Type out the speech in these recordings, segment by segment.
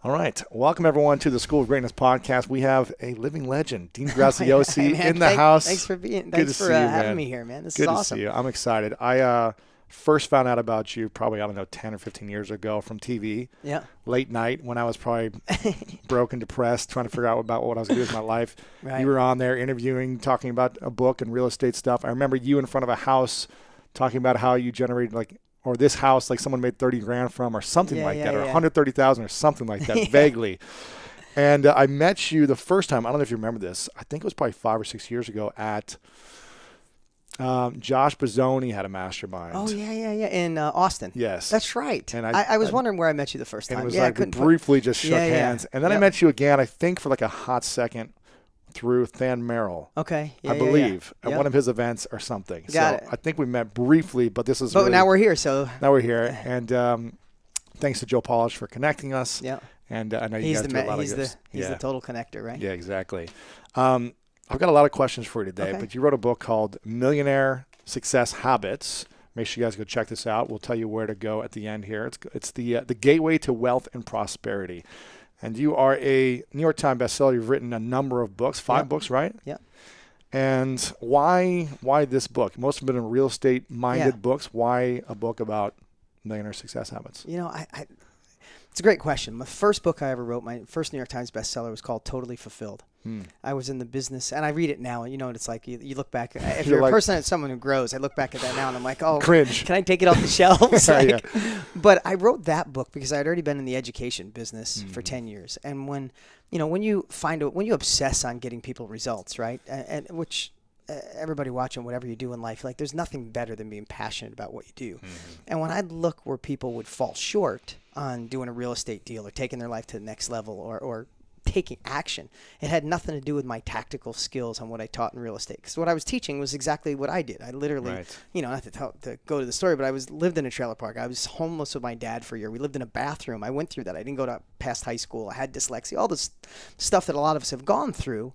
All right. Welcome, everyone, to the School of Greatness podcast. We have a living legend, Dean Graziosi, in the house. Thanks for having me here, man. This is awesome. Good to see you. I'm excited. I first found out about you probably, 10 or 15 years ago from TV. Yeah. Late night when I was probably broke and depressed, trying to figure out about what I was going to do with my life. Right. You were on there interviewing, talking about a book and real estate stuff. I remember you in front of a house talking about how you generated or this house, someone made 30 grand from, or something like that, or 130,000 or something like that, vaguely. And I met you the first time. I don't know if you remember this. I think it was probably 5 or 6 years ago at Josh Bazzoni had a mastermind. Oh, yeah. In Austin. Yes. That's right. And I was wondering where I met you the first time. And it was we briefly just shook hands. And then I met you again, I think for a hot second, through Than Merrill. Okay. I believe at one of his events or something. Got it. I think we met briefly, but this is. But now we're here. Now we're here, and thanks to Joe Polish for connecting us. Yeah. And I know you guys do a lot of gifts. He's the total connector, right? Yeah, exactly. I've got a lot of questions for you today, but you wrote a book called Millionaire Success Habits. Make sure you guys go check this out. We'll tell you where to go at the end here. It's the gateway to wealth and prosperity. And you are a New York Times bestseller. You've written a number of books, 5 books, right? Yeah. And why this book? Most have been real estate-minded books. Why a book about millionaire success habits? It's a great question. My first book I ever wrote, my first New York Times bestseller, was called Totally Fulfilled. I was in the business, and I read it now. You know what it's like. You look back. If you're a person that's someone who grows, I look back at that now, and I'm like, oh, cringe. Can I take it off the shelves? But I wrote that book because I had already been in the education business for 10 years. And when you obsess on getting people results, right, and which everybody watching whatever you do in life, there's nothing better than being passionate about what you do. And when I'd look where people would fall short on doing a real estate deal or taking their life to the next level or taking action, it had nothing to do with my tactical skills on what I taught in real estate. Because what I was teaching was exactly what I did. I literally, not to go to the story, but I lived in a trailer park. I was homeless with my dad for a year. We lived in a bathroom. I went through that. I didn't go past high school. I had dyslexia, all this stuff that a lot of us have gone through.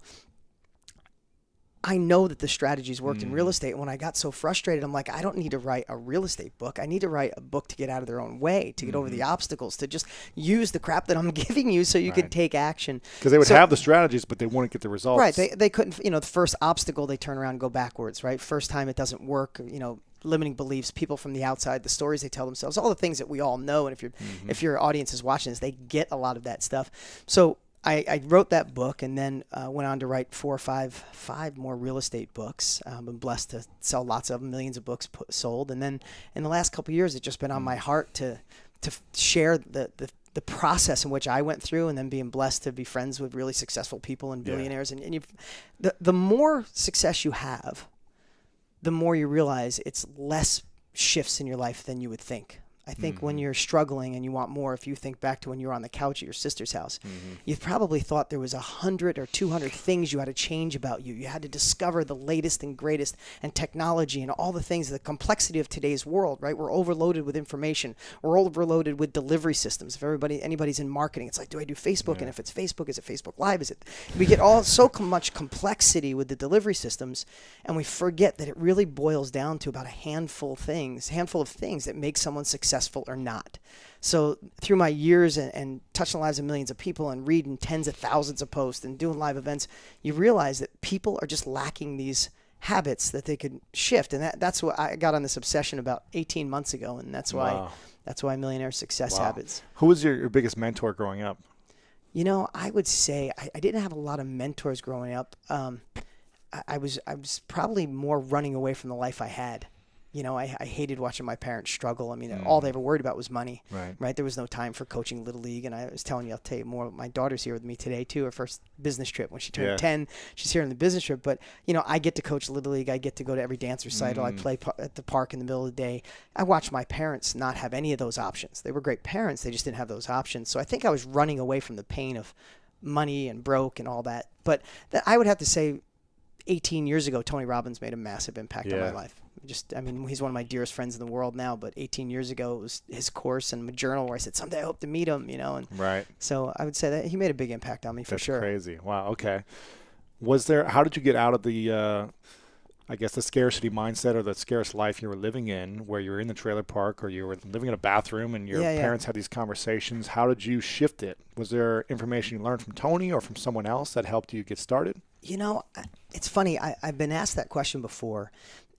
I know that the strategies worked in real estate. When I got so frustrated, I'm like, I don't need to write a real estate book. I need to write a book to get out of their own way, to get over the obstacles, to just use the crap that I'm giving you so you could take action. Because they would have the strategies, but they wouldn't get the results. Right. They couldn't, the first obstacle, they turn around and go backwards, right? First time it doesn't work, limiting beliefs, people from the outside, the stories they tell themselves, all the things that we all know. And if your audience is watching this, they get a lot of that stuff. So I wrote that book and then went on to write 4 or 5 more real estate books. Been blessed to sell lots of them, millions of books sold. And then in the last couple of years, it's just been on my heart to share the process in which I went through, and then being blessed to be friends with really successful people and billionaires. And the more success you have, the more you realize it's less shifts in your life than you would think. I think when you're struggling and you want more, if you think back to when you were on the couch at your sister's house, you probably thought there was 100 or 200 things you had to change about you. You had to discover the latest and greatest and technology and all the things, the complexity of today's world, right? We're overloaded with information. We're overloaded with delivery systems. If anybody's in marketing, it's like, do I do Facebook? And if it's Facebook, is it Facebook Live? We get so much complexity with the delivery systems, and we forget that it really boils down to about a handful of things that make someone successful or not. So through my years and touching the lives of millions of people and reading tens of thousands of posts and doing live events, you realize that people are just lacking these habits that they could shift. And that's what I got on this obsession about 18 months ago. And that's why Millionaire Success Habits. Who was your biggest mentor growing up? I would say I didn't have a lot of mentors growing up. I was probably more running away from the life I had. I hated watching my parents struggle. I mean, all they ever worried about was money, right? There was no time for coaching Little League. And I was telling you, I'll tell you more. My daughter's here with me today, too, her first business trip. When she turned 10, she's here on the business trip. But, I get to coach Little League. I get to go to every dance recital. I play at the park in the middle of the day. I watched my parents not have any of those options. They were great parents. They just didn't have those options. So I think I was running away from the pain of money and broke and all that. But I would have to say 18 years ago, Tony Robbins made a massive impact on my life. He's one of my dearest friends in the world now, but 18 years ago, it was his course and my journal where I said, someday I hope to meet him, So I would say that he made a big impact on me for sure. That's crazy. Wow. Okay. How did you get out of the I guess, the scarcity mindset or the scarce life you were living in, where you were in the trailer park or you were living in a bathroom and your parents had these conversations. How did you shift it? Was there information you learned from Tony or from someone else that helped you get started? You know, it's funny. I've been asked that question before,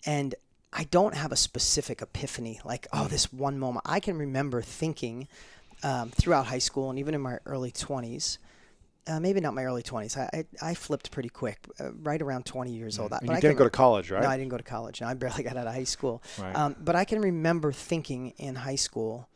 and I don't have a specific epiphany like, oh, this one moment. I can remember thinking throughout high school and even in my early 20s, maybe not my early 20s. I flipped pretty quick, right around 20 years old. And you didn't go to college, right? No, I didn't go to college. No, I barely got out of high school. Right. But I can remember thinking in high school,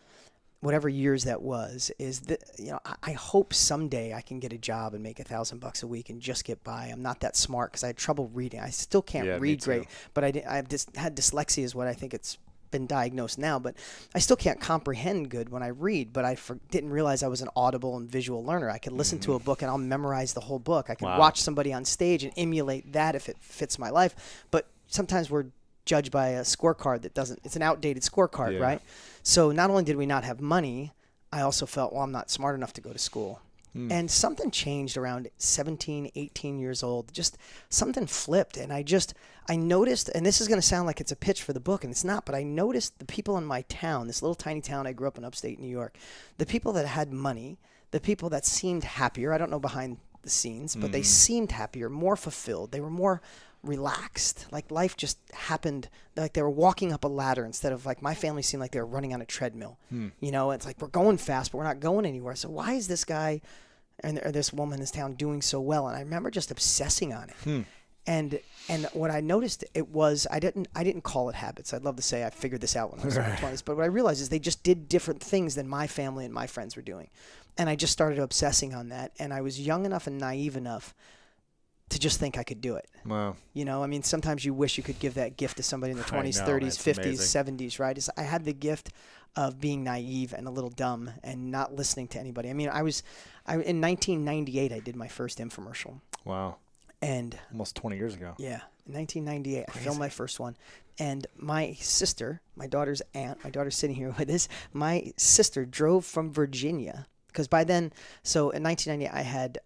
whatever years that was, is that, you know, I hope someday I can get a job and make $1,000 a week and just get by. I'm not that smart because I had trouble reading. I still can't read great, but I've just had dyslexia is what I think it's been diagnosed now, but I still can't comprehend good when I read, but I didn't realize I was an audible and visual learner. I could listen to a book and I'll memorize the whole book. I can watch somebody on stage and emulate that if it fits my life, but sometimes we're judged by a scorecard that doesn't, it's an outdated scorecard, right? So not only did we not have money, I also felt, well, I'm not smart enough to go to school. And something changed around 17, 18 years old. Just something flipped. And I noticed, and this is going to sound like it's a pitch for the book, and it's not, but I noticed the people in my town, this little tiny town I grew up in upstate New York, the people that had money, the people that seemed happier, I don't know behind the scenes, but they seemed happier, more fulfilled. They were more relaxed. Like life just happened, like they were walking up a ladder instead of like my family seemed like they were running on a treadmill. You know, it's like we're going fast, but we're not going anywhere. So why is this guy or this woman in this town doing so well? And I remember just obsessing on it. And what I noticed, it was I didn't call it habits. I'd love to say I figured this out when I was in my 20s, but what I realized is they just did different things than my family and my friends were doing. And I just started obsessing on that. And I was young enough and naive enough to just think I could do it. Wow. You know, I mean, sometimes you wish you could give that gift to somebody in their 20s, 30s, 50s, 70s, right? I had the gift of being naive and a little dumb and not listening to anybody. I mean, in 1998, I did my first infomercial. Wow. And almost 20 years ago. Yeah. In 1998, I filmed my first one. And my sister, my daughter's aunt, my daughter's sitting here with us, my sister drove from Virginia. Because by then, so in 1998, I had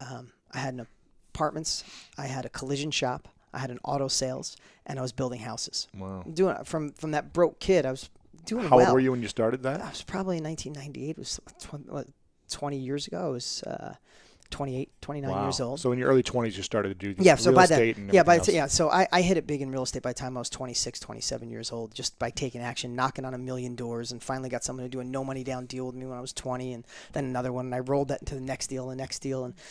an apartments, I had a collision shop, I had an auto sales, and I was building houses. Wow. Doing from that broke kid, I was doing How well. old were you when you started that? I was probably in 1998. It was 20 years ago. I was 28, 29 years old. So in your early 20s, you started to do real estate and everything else. So I hit it big in real estate by the time I was 26, 27 years old, just by taking action, knocking on 1 million doors, and finally got someone to do a no money down deal with me when I was 20, and then another one, and I rolled that into the next deal, and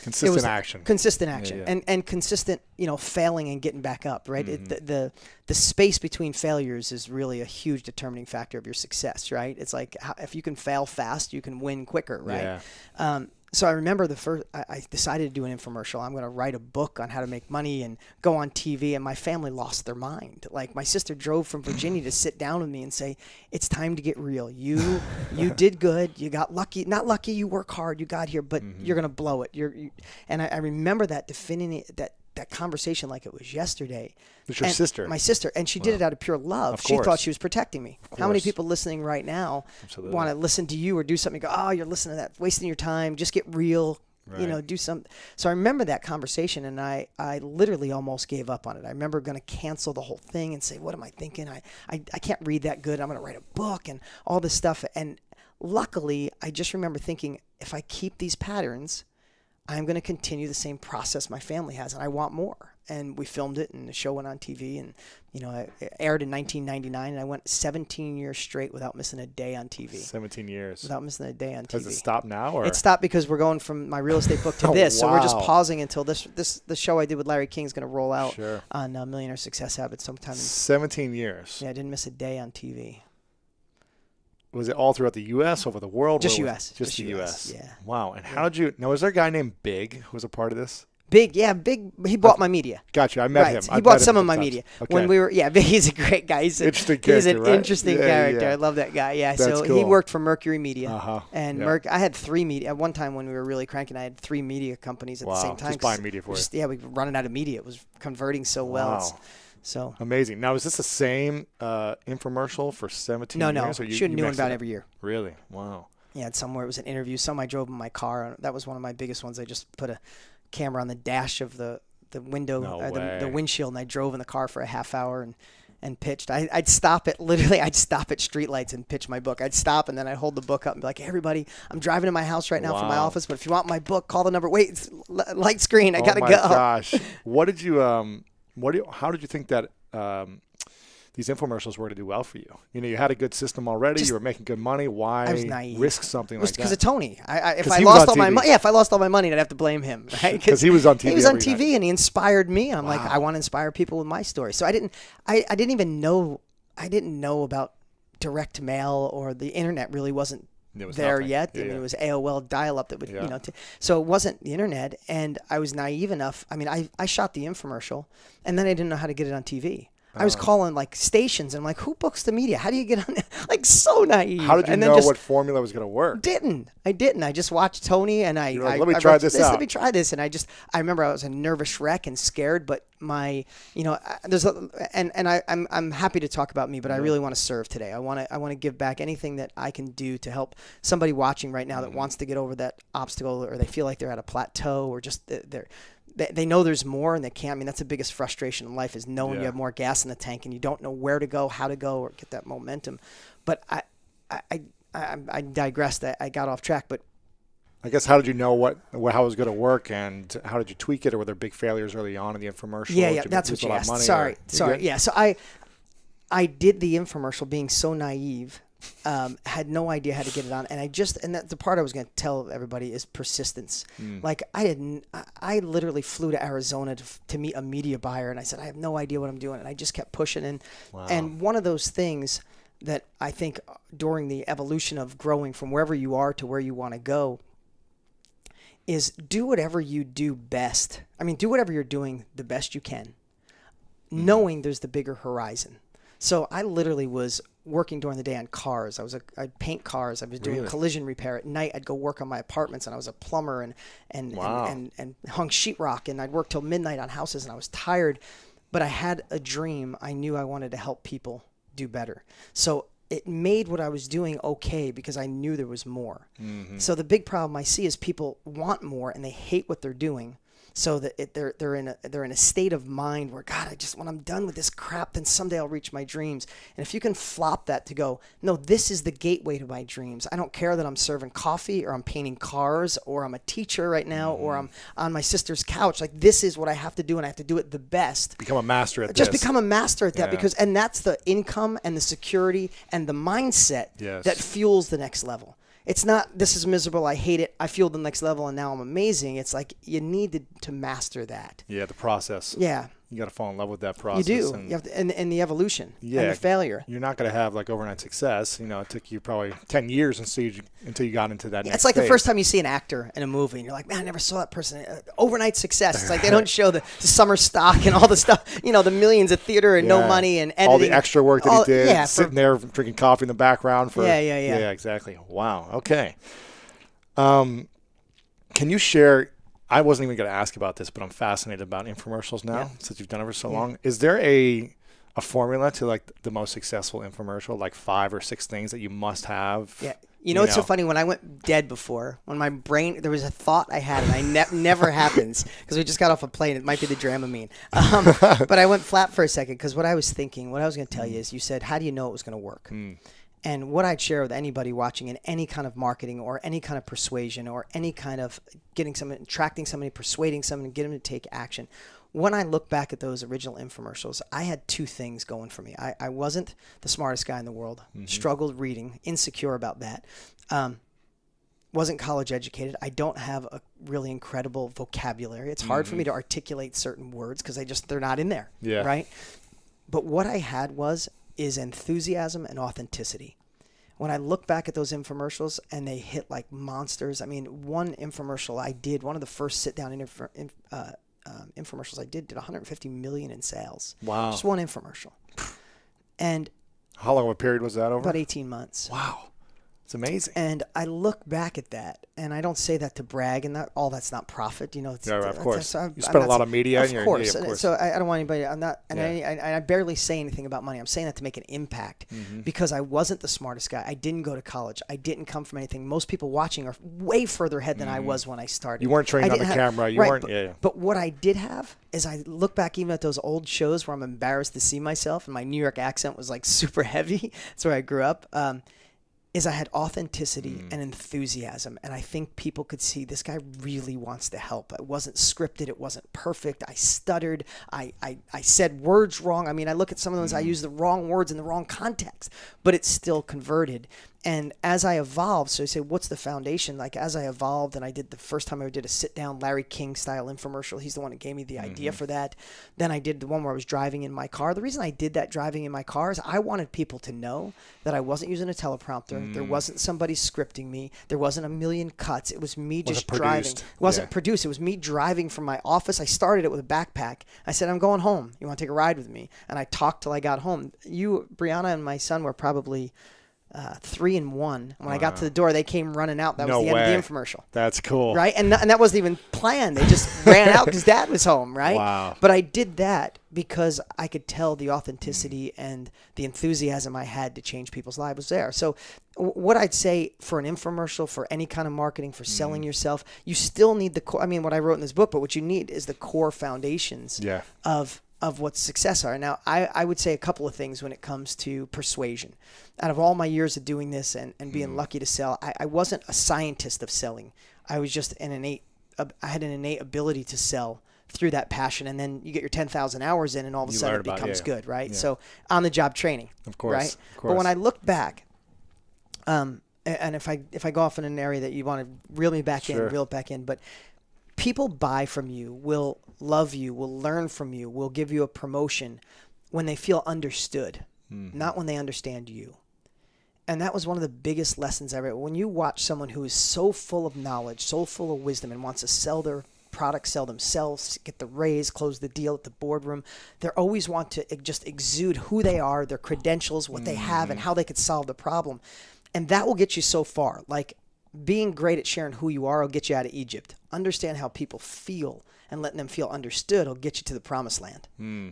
consistent action. Consistent action, and consistent, you know, failing and getting back up, right? The space between failures is really a huge determining factor of your success, right? It's like if you can fail fast, you can win quicker, right? Yeah. So I remember I decided to do an infomercial. I'm going to write a book on how to make money and go on TV. And my family lost their mind. Like my sister drove from Virginia to sit down with me and say, "It's time to get real. You did good. You got lucky. Not lucky. You work hard. You got here, but you're going to blow it." And I remember that that conversation like it was yesterday. It's your sister. My sister. And she did it out of pure love. She thought she was protecting me. How many people listening right now want to listen to you or do something? Go, oh, you're listening to that, wasting your time. Just get real. Right. You know, do something. So I remember that conversation, and I literally almost gave up on it. I remember going to cancel the whole thing and say, what am I thinking? I can't read that good. I'm going to write a book and all this stuff. And luckily, I just remember thinking, if I keep these patterns, I'm going to continue the same process my family has, and I want more. And we filmed it, and the show went on TV, and, you know, it aired in 1999, and I went 17 years straight without missing a day on TV. 17 years. Without missing a day on TV. Has it stopped now? Or? It stopped because we're going from my real estate book to this, so we're just pausing until the show I did with Larry King is going to roll out on Millionaire Success Habits sometime. 17 years. Yeah, I didn't miss a day on TV. Was it all throughout the U.S., over the world? Just U.S. Just the U.S. Yeah. Wow. And how did you – now, was there a guy named Big who was a part of this? Big. He bought my media. Gotcha. I met him. He bought some of my media. Okay. When we were – he's a great guy. He's an interesting character. I love that guy. Yeah. That's so cool. He worked for Mercury Media. And I had 3 media. At one time when we were really cranking, I had 3 media companies at the same time. Just buying media for you. Yeah, we were running out of media. It was converting so well. Wow. So amazing. Now, is this the same infomercial for 17 years? No. Or you should have new one about every year. Really? Wow. Yeah, somewhere it was an interview. Some I drove in my car. That was one of my biggest ones. I just put a camera on the dash of the the window, No the way. windshield, and I drove in the car for a half hour and pitched. I'd stop at streetlights and pitch my book. I'd stop and then I'd hold the book up and be like, hey, everybody, I'm driving to my house right now from my office, but if you want my book, call the number. Wait, it's light screen. I gotta go. Oh my gosh. What did you how did you think that these infomercials were to do well for you? You know, you had a good system already. You were making good money. Why risk something like that? Because of Tony. If I lost all my money, if I lost all my money, I'd have to blame him, right? Because he was on TV. He was on TV and he inspired me. I'm like, I want to inspire people with my story. So I didn't even know. I didn't know about direct mail, or the internet really wasn't there yet. I mean, it was AOL dial-up that would, so it wasn't the internet. And I was naive enough. I mean, I shot the infomercial, and then I didn't know how to get it on TV. I was calling like stations and I'm like, who books the media? How do you get on? Like, so naive. How did you know what formula was going to work? I didn't. I just watched Tony and let me try this out. Let me try this. And I remember I was a nervous wreck and scared, but I'm happy to talk about me, but I really want to serve today. I want to give back anything that I can do to help somebody watching right now that wants to get over that obstacle, or they feel like they're at a plateau, or just they know there's more and they can't. I mean, that's the biggest frustration in life, is knowing you have more gas in the tank and you don't know where to go, how to go, or get that momentum. But I digressed. I got off track. But I guess, how did you know how it was going to work, and how did you tweak it, or were there big failures early on in the infomercial? Yeah, that's what you asked. Sorry. Yeah, so I did the infomercial being so naive. Had no idea how to get it on, and that's the part I was going to tell everybody is persistence. Like, I literally flew to Arizona to meet a media buyer, and I said, I have no idea what I'm doing, and I just kept pushing. And one of those things that I think during the evolution of growing from wherever you are to where you want to go is do whatever you do best. I mean, do whatever you're doing the best you can, knowing there's the bigger horizon. So I literally was working during the day on cars. I'd paint cars. I was doing collision repair at night. I'd go work on my apartments, and I was a plumber and hung sheetrock, and I'd work till midnight on houses, and I was tired, but I had a dream. I knew I wanted to help people do better. So it made what I was doing okay, because I knew there was more. So the big problem I see is people want more and they hate what they're doing. So that they're in a state of mind where, God, when I'm done with this crap, then someday I'll reach my dreams. And if you can flop that to go, no, this is the gateway to my dreams. I don't care that I'm serving coffee, or I'm painting cars, or I'm a teacher right now, or I'm on my sister's couch. Like, this is what I have to do, and I have to do it the best. Become a master at this. Just become a master at that, and that's the income and the security and the mindset that fuels the next level. It's not, this is miserable, I hate it, I feel the next level, and now I'm amazing. It's like, you need to master that. Yeah, the process. Yeah. You got to fall in love with that process. You do. You have to, and the evolution and the failure. You're not going to have like overnight success. You know, it took you probably 10 years until you got into that next It's like phase. the first time you see an actor in a movie and you're like, man, I never saw that person. Overnight success. It's like they don't show the summer stock and all the stuff, the millions of theater and no money and editing. All the extra work that he did, sitting there drinking coffee in the background. Yeah, exactly. Wow. Okay. Can you share... I wasn't even going to ask about this, but I'm fascinated about infomercials now since you've done it for so long. Is there a formula to like the most successful infomercial, like 5 or 6 things that you must have? Yeah. It's so funny. When I went dead before, when my brain, there was a thought I had, and never happens because we just got off a plane. It might be the Dramamine. But I went flat for a second, because what I was going to tell you is, you said, how do you know it was going to work? And what I'd share with anybody watching in any kind of marketing or any kind of persuasion or any kind of attracting somebody, persuading someone, and getting them to take action. When I look back at those original infomercials, I had 2 things going for me. I wasn't the smartest guy in the world, struggled reading, insecure about that, wasn't college educated. I don't have a really incredible vocabulary. It's hard for me to articulate certain words because they're not in there, right? But what I had is enthusiasm and authenticity. When I look back at those infomercials and they hit like monsters, I mean, one infomercial I did, one of the first sit-down infomercials I did 150 million in sales. Wow. Just one infomercial. And how long of a period was that over? About 18 months. Wow. It's amazing. And I look back at that, and I don't say that to brag, and that's not profit. It's, yeah, of course. I'm you spend a lot of media. Of course. Yeah, of course. So I don't want anybody, I'm not, and Yeah. I barely say anything about money. I'm saying that to make an impact because I wasn't the smartest guy. I didn't go to college. I didn't come from anything. Most people watching are way further ahead than I was when I started. You weren't trained on the camera. You weren't. But what I did have is I look back even at those old shows where I'm embarrassed to see myself, and my New York accent was like super heavy. That's where I grew up. Is I had authenticity and enthusiasm. And I think people could see this guy really wants to help. It wasn't scripted. It wasn't perfect. I stuttered. I said words wrong. I mean, I look at some of those, I use the wrong words in the wrong context, but it's still converted. And as I evolved, so you say, what's the foundation? Like as I evolved, and I did the first time I did a sit down Larry King style infomercial. He's the one that gave me the idea for that. Then I did the one where I was driving in my car. The reason I did that driving in my car is I wanted people to know that I wasn't using a teleprompter. There wasn't somebody scripting me. There wasn't a million cuts. It was me just driving. It wasn't produced. It was me driving from my office. I started it with a backpack. I said, I'm going home. You want to take a ride with me? And I talked till I got home. You, Brianna, and my son were probably 3 and 1. When I got to the door, they came running out. That was the end of the infomercial. That's cool. Right? And that wasn't even planned. They just ran out because Dad was home, right? Wow. But I did that because I could tell the authenticity and the enthusiasm I had to change people's lives was there. So what I'd say for an infomercial, for any kind of marketing, for selling yourself, you still need the core. I mean, what I wrote in this book, but what you need is the core foundations of what success are. Now, I would say a couple of things when it comes to persuasion. Out of all my years of doing this and being lucky to sell, I wasn't a scientist of selling. I was just I had an innate ability to sell through that passion. And then you get your 10,000 hours in and all of a sudden it becomes good, right? Yeah. So on the job training, of course, right? Of course. But when I look back, and if I go off in an area that you want to reel it back in, but people buy from you, will love you, will learn from you, will give you a promotion when they feel understood, not when they understand you. And that was one of the biggest lessons I read. When you watch someone who is so full of knowledge, so full of wisdom, and wants to sell their product, sell themselves, get the raise, close the deal at the boardroom, they always want to just exude who they are, their credentials, what they have, and how they could solve the problem. And that will get you so far. Like being great at sharing who you are will get you out of Egypt. Understand how people feel and letting them feel understood will get you to the promised land,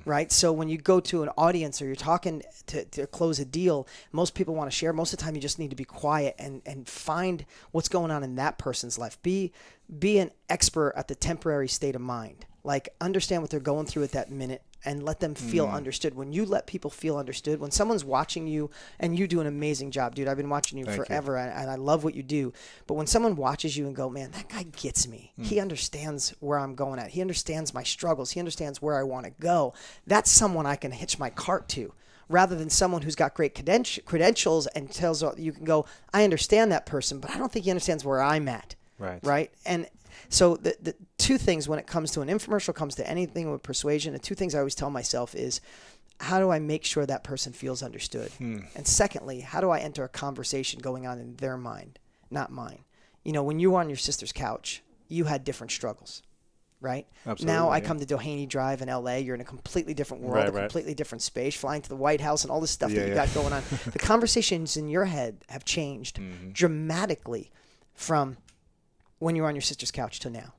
right? So when you go to an audience or you're talking to close a deal, most people want to share. Most of the time you just need to be quiet and find what's going on in that person's life. Be an expert at the temporary state of mind. Like understand what they're going through at that minute and let them feel understood. When you let people feel understood, when someone's watching you, and you do an amazing job, dude. I've been watching you forever, and I love what you do. But when someone watches you and go, man, that guy gets me. He understands where I'm going at. He understands my struggles. He understands where I want to go. That's someone I can hitch my cart to, rather than someone who's got great credentials and tells you can go, I understand that person, but I don't think he understands where I'm at. Right. And so the two things when it comes to an infomercial, comes to anything with persuasion, the two things I always tell myself is, how do I make sure that person feels understood? And secondly, how do I enter a conversation going on in their mind, not mine? You know, when you were on your sister's couch, you had different struggles, right? Absolutely, now I come to Doheny Drive in LA, you're in a completely different world, a completely different space, flying to the White House and all this stuff that you got going on. The conversations in your head have changed dramatically from when you're on your sister's couch to now.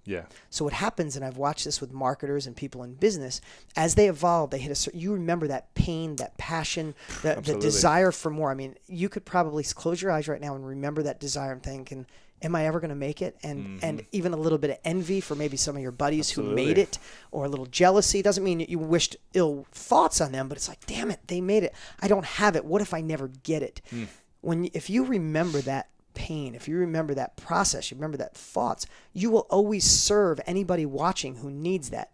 So what happens, and I've watched this with marketers and people in business, as they evolve, they hit a certain, you remember that pain, that passion, the desire for more. I mean, you could probably close your eyes right now and remember that desire and thinking, am I ever going to make it? And even a little bit of envy for maybe some of your buddies who made it, or a little jealousy. It doesn't mean you wished ill thoughts on them, but it's like, damn it, they made it. I don't have it. What if I never get it? If you remember that pain, if you remember that process, you remember that thoughts, you will always serve anybody watching who needs that.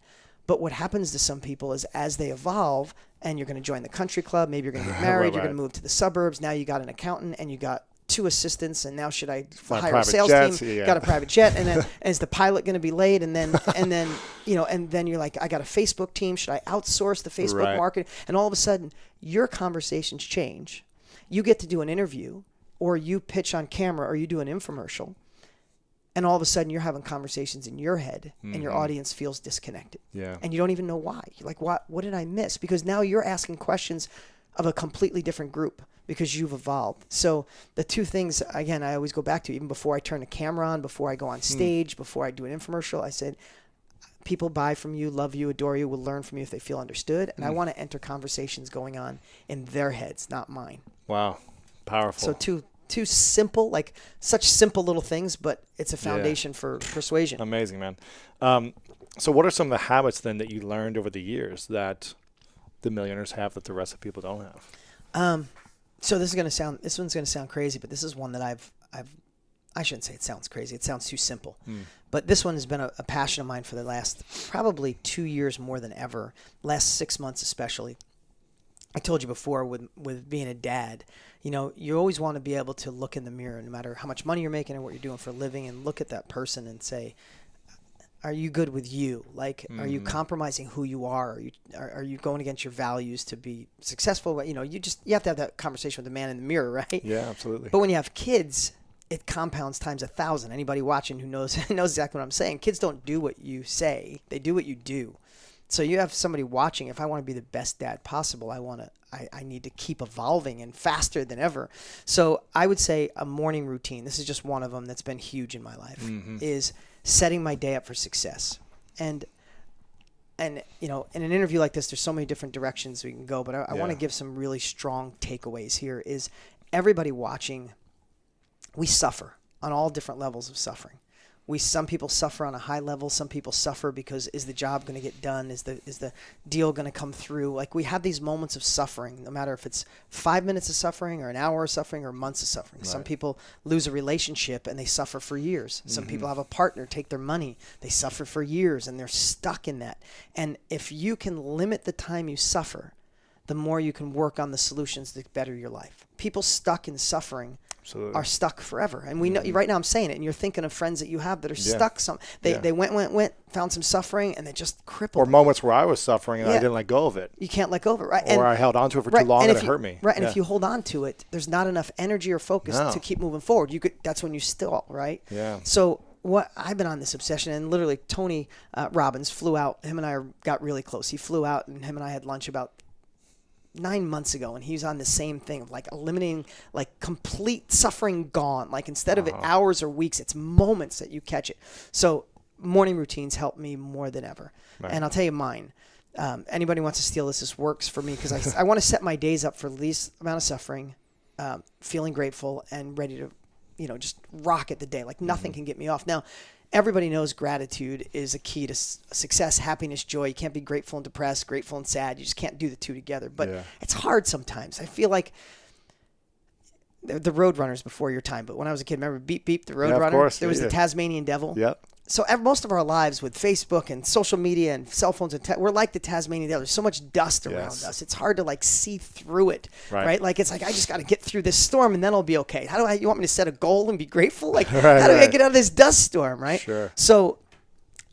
But what happens to some people is as they evolve, and you're going to join the country club, maybe you're going to get married, you're going to move to the suburbs, now you got an accountant and you got 2 assistants, and now should I hire a sales team? Got a private jet, and then is the pilot going to be late? And then you're like, I got a Facebook team. Should I outsource the Facebook market? And all of a sudden, your conversations change. You get to do an interview, or you pitch on camera, or you do an infomercial, and all of a sudden you're having conversations in your head, and your audience feels disconnected. And you don't even know why. You're like, what did I miss? Because now you're asking questions of a completely different group because you've evolved. So the two things, again, I always go back to, even before I turn the camera on, before I go on stage, before I do an infomercial, I said, people buy from you, love you, adore you, will learn from you if they feel understood. And I want to enter conversations going on in their heads, not mine. Wow. Powerful. So two simple, like such simple little things, but it's a foundation for persuasion. Amazing, man. So what are some of the habits then that you learned over the years that the millionaires have that the rest of people don't have? So this one's gonna sound crazy, but this is one that I shouldn't say it sounds crazy. It sounds too simple. But this one has been a passion of mine for the last probably 2 years more than ever, last 6 months especially. I told you before with being a dad, you know, you always want to be able to look in the mirror, no matter how much money you're making or what you're doing for a living, and look at that person and say, are you good with you? Like, are you compromising who you are? Are you going against your values to be successful? You know, you have to have that conversation with the man in the mirror, right? Yeah, absolutely. But when you have kids, it compounds times 1,000. Anybody watching who knows exactly what I'm saying. Kids don't do what you say; they do what you do. So you have somebody watching. If I want to be the best dad possible, I need to keep evolving and faster than ever. So I would say a morning routine. This is just one of them that's been huge in my life. Is setting my day up for success. And you know, in an interview like this, there's so many different directions we can go. But I want to give some really strong takeaways here. Is everybody watching? We suffer on all different levels of suffering. Some people suffer on a high level. Some people suffer because, is the job going to get done? Is the deal going to come through? Like, we have these moments of suffering, no matter if it's 5 minutes of suffering or an hour of suffering or months of suffering. Right. Some people lose a relationship and they suffer for years. Some people have a partner take their money. They suffer for years and they're stuck in that. And if you can limit the time you suffer, the more you can work on the solutions to better your life. People stuck in suffering are stuck forever. And we know, right now I'm saying it, and you're thinking of friends that you have that are stuck. They went, found some suffering, and they just crippled. Or moments where I was suffering and I didn't let go of it. You can't let go of it, right? Or I held on to it for too long and it hurt me. Right, and if you hold on to it, there's not enough energy or focus to keep moving forward. That's when you stall, right? Yeah. So what I've been on this obsession, and literally Tony Robbins flew out. Him and I got really close. He flew out, and him and I had lunch about 9 months ago, and he's on the same thing of like eliminating, like, complete suffering gone. Like, instead of it hours or weeks, it's moments that you catch it. So morning routines help me more than ever. Right. And I'll tell you mine. Anybody wants to steal this works for me, because I want to set my days up for the least amount of suffering, feeling grateful and ready to, you know, just rocket the day. Like, nothing can get me off. Now, everybody knows gratitude is a key to success, happiness, joy. You can't be grateful and depressed, grateful and sad. You just can't do the two together. But it's hard sometimes. I feel like the Roadrunners before your time. But when I was a kid, remember Beep Beep, the Roadrunner? Of course. There was the Tasmanian Devil. Yep. So most of our lives with Facebook and social media and cell phones, we're like the Tasmanian Devil. There's so much dust around us. It's hard to, like, see through it, right? Like, it's like, I just got to get through this storm and then I'll be okay. You want me to set a goal and be grateful? Like, how do I get out of this dust storm, right? Sure. So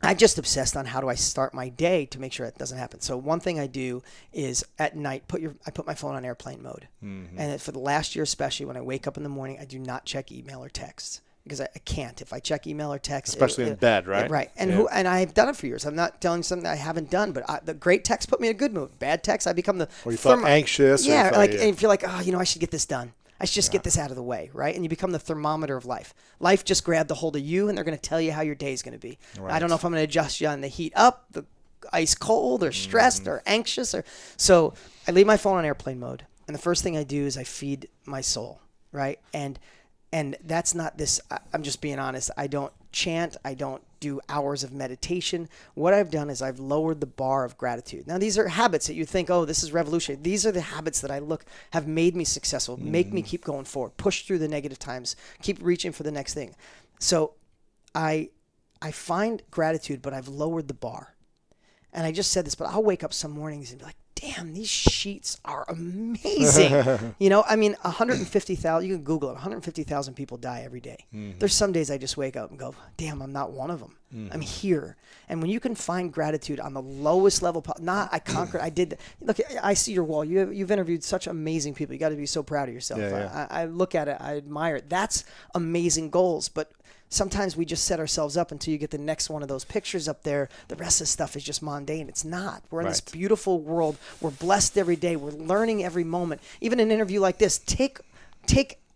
I just obsessed on how do I start my day to make sure that doesn't happen. So one thing I do is at night, I put my phone on airplane mode. And for the last year, especially when I wake up in the morning, I do not check email or text. Because I can't. If I check email or text, especially in bed, right? Right. And and I've done it for years. I'm not telling you something I haven't done, but the great text put me in a good mood. Bad text, I become the. Or you feel anxious. Yeah, and you feel like, oh, you know, I should get this done. I should just get this out of the way, right? And you become the thermometer of life. Life just grabbed a hold of you, and they're going to tell you how your day is going to be. Right. I don't know if I'm going to adjust you on the heat up, the ice cold, or stressed, or anxious, so I leave my phone on airplane mode, and the first thing I do is I feed my soul, right? And that's not this, I'm just being honest, I don't chant, I don't do hours of meditation. What I've done is I've lowered the bar of gratitude. Now, these are habits that you think, oh, this is revolutionary. These are the habits that have made me successful, make me keep going forward, push through the negative times, keep reaching for the next thing. So I find gratitude, but I've lowered the bar. And I just said this, but I'll wake up some mornings and be like, damn, these sheets are amazing. You know, I mean, 150,000, you can Google it, 150,000 people die every day. There's some days I just wake up and go, damn, I'm not one of them. I'm here. And when you can find gratitude on the lowest level, I conquered, I did. Look, I see your wall. You've interviewed such amazing people. You got to be so proud of yourself. I look at it, I admire it. That's amazing goals. But Sometimes we just set ourselves up until you get the next one of those pictures up there. The rest of the stuff is just mundane. It's not. We're in this beautiful world. We're blessed every day. We're learning every moment. Even an interview like this, take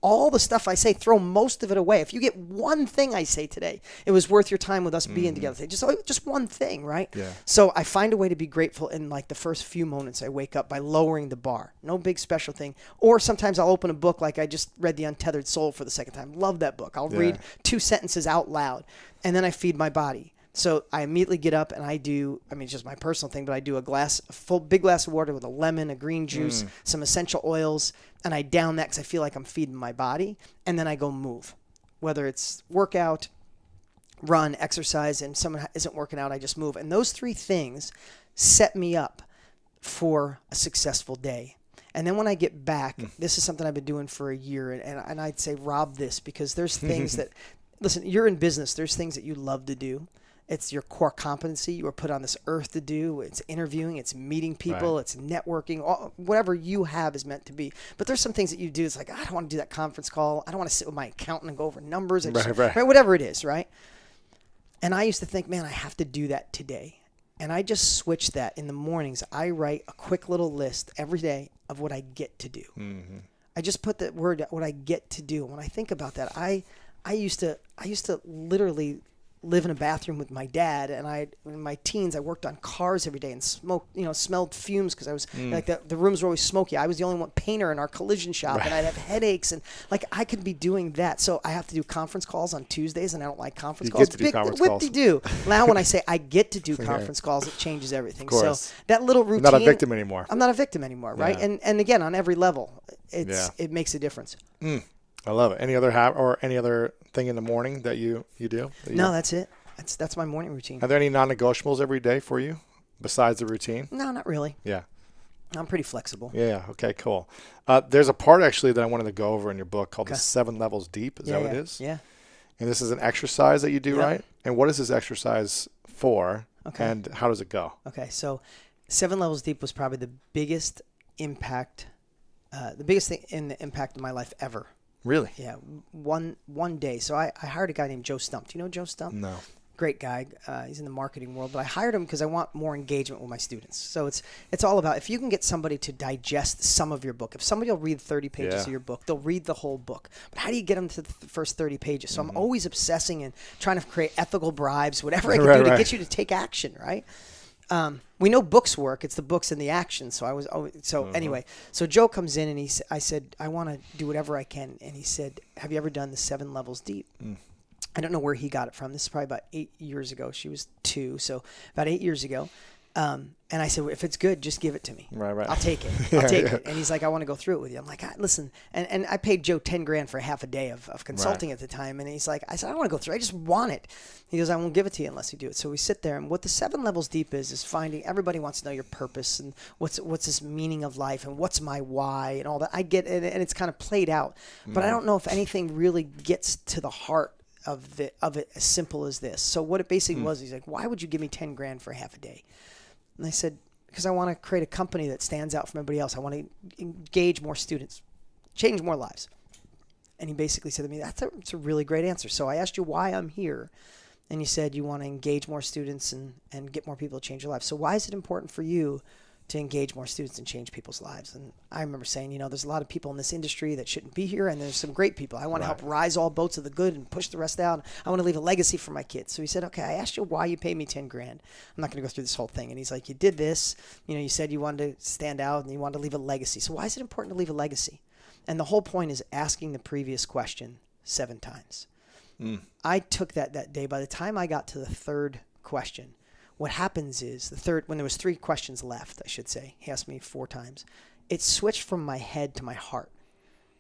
all the stuff I say, throw most of it away. If you get one thing I say today, it was worth your time with us being together. Just one thing, right? Yeah. So I find a way to be grateful in like the first few moments I wake up by lowering the bar. No big special thing. Or sometimes I'll open a book like I just read The Untethered Soul for the second time. Love that book. I'll read 2 sentences out loud, and then I feed my body. So I immediately get up and I do, it's just my personal thing, but I do a big glass of water with a lemon, a green juice, some essential oils, and I down that because I feel like I'm feeding my body. And then I go move, whether it's workout, run, exercise, and someone isn't working out, I just move. And those 3 things set me up for a successful day. And then when I get back, this is something I've been doing for a year, and I'd say rob this, because there's things that, listen, you're in business, there's things that you love to do. It's your core competency. You were put on this earth to do. It's interviewing. It's meeting people. It's networking. Whatever you have is meant to be. But there's some things that you do. It's like, I don't want to do that conference call. I don't want to sit with my accountant and go over numbers. Right, whatever it is, right? And I used to think, man, I have to do that today. And I just switched that. In the mornings, I write a quick little list every day of what I get to do. I just put that word, what I get to do. And when I think about that, I used to literally live in a bathroom with my dad, and in my teens I worked on cars every day and smelled fumes because I was like the rooms were always smoky. I was the only one painter in our collision shop, and I'd have headaches, and like I could be doing that. So I have to do conference calls on Tuesdays, and I don't like conference calls. Get to do conference calls. Do. Now when I say I get to do conference calls, it changes everything. So that little routine. You're not a victim anymore. I'm not a victim anymore, right? And again, on every level, it makes a difference. I love it. Any other any other thing in the morning that you do? No, that's it. That's my morning routine. Are there any non-negotiables every day for you besides the routine? No, not really. Yeah. I'm pretty flexible. Yeah. Okay, cool. There's a part actually that I wanted to go over in your book called the 7 Levels Deep. Is that what it is? Yeah. And this is an exercise that you do, right? And what is this exercise for? Okay. And how does it go? Okay. So 7 Levels Deep was probably the biggest impact, the biggest thing in the impact of my life ever. Really? Yeah. One day. So I hired a guy named Joe Stump. Do you know Joe Stump? No. Great guy. He's in the marketing world, but I hired him because I want more engagement with my students. So it's all about, if you can get somebody to digest some of your book, if somebody will read 30 pages of your book, they'll read the whole book. But how do you get them to the first 30 pages? So I'm always obsessing and trying to create ethical bribes, whatever I can do to get you to take action, right? We know books work. It's the books and the action. So anyway, so Joe comes in and I said, I want to do whatever I can. And he said, have you ever done the 7 Levels Deep? I don't know where he got it from. This is probably about 8 years ago. She was 2, so about 8 years ago. And I said, well, if it's good, just give it to me. Right. I'll take it. I'll take it. And he's like, I want to go through it with you. I'm like, listen. And I paid Joe $10,000 for half a day of consulting at the time. And he's like, I said, I don't want to go through. I just want it. He goes, I won't give it to you unless you do it. So we sit there. And what the 7 Levels Deep is finding, everybody wants to know your purpose and what's this meaning of life and what's my why and all that. I get it. And it's kind of played out. But I don't know if anything really gets to the heart of it as simple as this. So what it basically was, he's like, why would you give me $10,000 for half a day? And I said, because I want to create a company that stands out from everybody else. I want to engage more students, change more lives. And he basically said to me, that's a really great answer. So I asked you why I'm here. And you said you want to engage more students and get more people to change their lives. So why is it important for you to engage more students and change people's lives? And I remember saying, there's a lot of people in this industry that shouldn't be here, and there's some great people. I want to help rise all boats of the good and push the rest out. I want to leave a legacy for my kids. So he said, okay, I asked you why you paid me $10,000. I'm not going to go through this whole thing. And he's like, you did this. You said you wanted to stand out and you wanted to leave a legacy. So why is it important to leave a legacy? And the whole point is asking the previous question 7 times. I took that day. By the time I got to the 3rd question, what happens is when there was 3 questions left, I should say, he asked me 4 times, it switched from my head to my heart.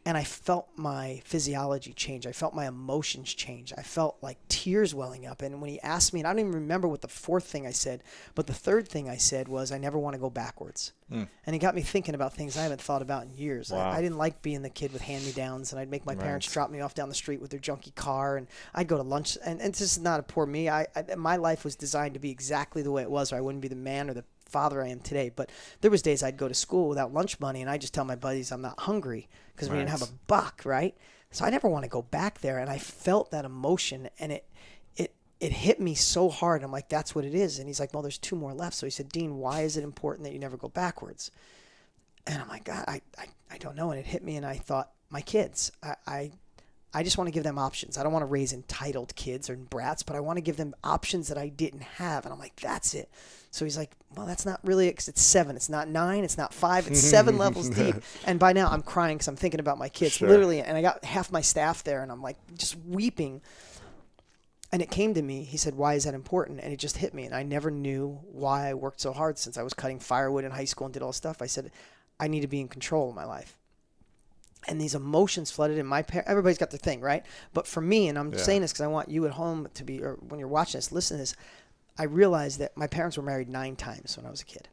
And I felt my physiology change. I felt my emotions change. I felt like tears welling up. And when he asked me, and I don't even remember what the 4th thing I said, but the 3rd thing I said was, I never want to go backwards. And he got me thinking about things I haven't thought about in years. Wow. I didn't like being the kid with hand-me-downs, and I'd make my parents drop me off down the street with their junky car, and I'd go to lunch. And this is not a poor me. My life was designed to be exactly the way it was, or I wouldn't be the man or the father I am today. But there was days I'd go to school without lunch money, and I just tell my buddies I'm not hungry because we didn't have a buck, right? So I never want to go back there. And I felt that emotion, and it hit me so hard. I'm like, that's what it is. And he's like, well, there's 2 more left. So he said, Dean, why is it important that you never go backwards? And I'm like, God, I don't know. And it hit me, and I thought, my kids, I just want to give them options. I don't want to raise entitled kids or brats, but I want to give them options that I didn't have. And I'm like, that's it. So he's like, well, that's not really it, 'cause it's 7. It's not 9. It's not 5. It's 7 levels deep. And by now I'm crying because I'm thinking about my kids, literally. And I got half my staff there, and I'm like just weeping. And it came to me. He said, why is that important? And it just hit me. And I never knew why I worked so hard since I was cutting firewood in high school and did all this stuff. I said, I need to be in control of my life. And these emotions flooded in. Everybody's got their thing, right? But for me, and I'm saying this because I want you at home to be, or when you're watching this, listen to this. I realized that my parents were married 9 times when I was a kid.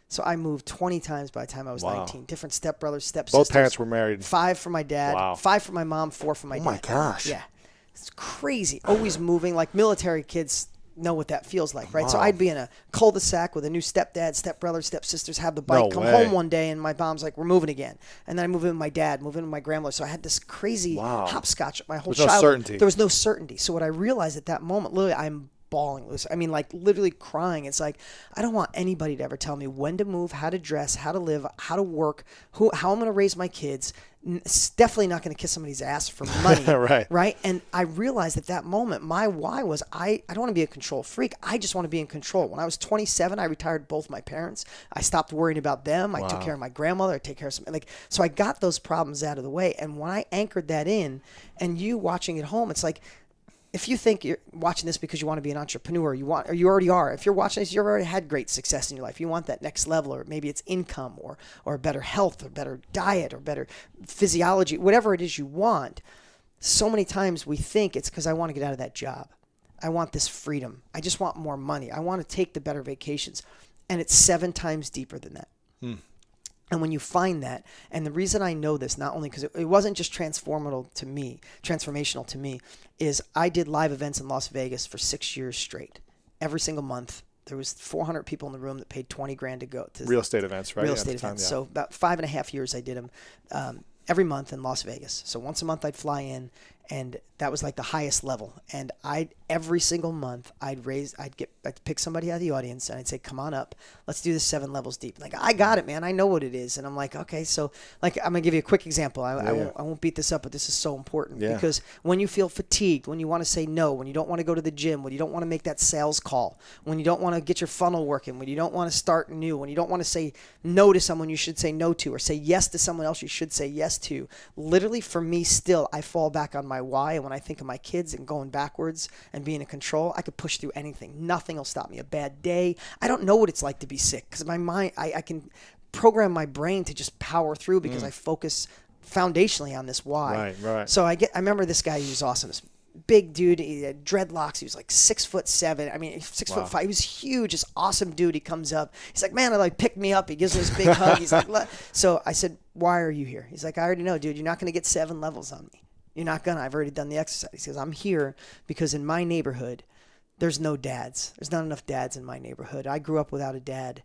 So I moved 20 times by the time I was 19. Different stepbrothers, stepsisters. Both parents were married. 5 for my dad, 5 for my mom, 4 for my dad. Oh my gosh. Yeah. It's crazy. Always moving. Like military kids know what that feels like, right? So I'd be in a cul-de-sac with a new stepdad, stepbrothers, stepsisters, have the bike, come home one day, and my mom's like, we're moving again. And then I move in with my dad, move in with my grandmother. So I had this crazy hopscotch my whole childhood. No certainty. There was no certainty. So what I realized at that moment, literally, I'm bawling loose. I mean, like literally crying. It's like, I don't want anybody to ever tell me when to move, how to dress, how to live, how to work, how I'm going to raise my kids. It's definitely not going to kiss somebody's ass for money. Right. And I realized at that moment, my why was I don't want to be a control freak. I just want to be in control. When I was 27, I retired both my parents. I stopped worrying about them. I took care of my grandmother. I take care of some, so I got those problems out of the way. And when I anchored that in, and you watching at home, it's like, if you think you're watching this because you want to be an entrepreneur, or you already are. If you're watching this, you've already had great success in your life. You want that next level, or maybe it's income, or better health, or better diet, or better physiology, whatever it is you want. So many times we think it's because I want to get out of that job. I want this freedom. I just want more money. I want to take the better vacations. And it's 7 times deeper than that. And when you find that, and the reason I know this, not only because it wasn't just transformational to me, is I did live events in Las Vegas for 6 years straight. Every single month, there was 400 people in the room that paid $20,000 to go to real estate events, right? Real estate events. So about 5.5 years, I did them every month in Las Vegas. So once a month, I'd fly in, and that was like the highest level. And every single month, I'd pick somebody out of the audience, and I'd say, come on up. Let's do this 7 levels deep. Like, I got it, man. I know what it is. And I'm like, okay, so like, I'm going to give you a quick example. I won't beat this up, but this is so important because when you feel fatigued, when you want to say no, when you don't want to go to the gym, when you don't want to make that sales call, when you don't want to get your funnel working, when you don't want to start new, when you don't want to say no to someone you should say no to, or say yes to someone else you should say yes to, literally for me still, I fall back on my why. And when I think of my kids and going backwards and being in control, I could push through anything. Nothing will stop me. A bad day. I don't know what it's like to be sick because my mind, I can program my brain to just power through because I focus foundationally on this why. Right. So I remember this guy, he was awesome. This big dude, he had dreadlocks. He was like 6'7". I mean, 6'5". He was huge. This awesome dude. He comes up. He's like, man, pick me up. He gives me this big hug. He's like, so I said, why are you here? He's like, I already know, dude. You're not going to get 7 levels on me. You're not gonna. I've already done the exercise. He says, I'm here because in my neighborhood, there's no dads. There's not enough dads in my neighborhood. I grew up without a dad.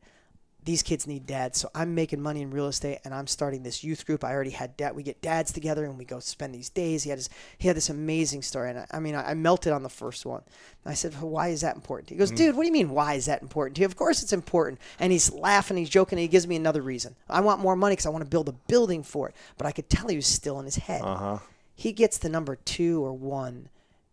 These kids need dads. So I'm making money in real estate, and I'm starting this youth group. I already had dad. We get dads together, and we go spend these days. He had this amazing story, and I melted on the first one. And I said, well, why is that important? He goes, dude, what do you mean, why is that important to you? Of course it's important. And he's laughing, he's joking, and he gives me another reason. I want more money because I want to build a building for it. But I could tell he was still in his head. He gets to number 2 or 1,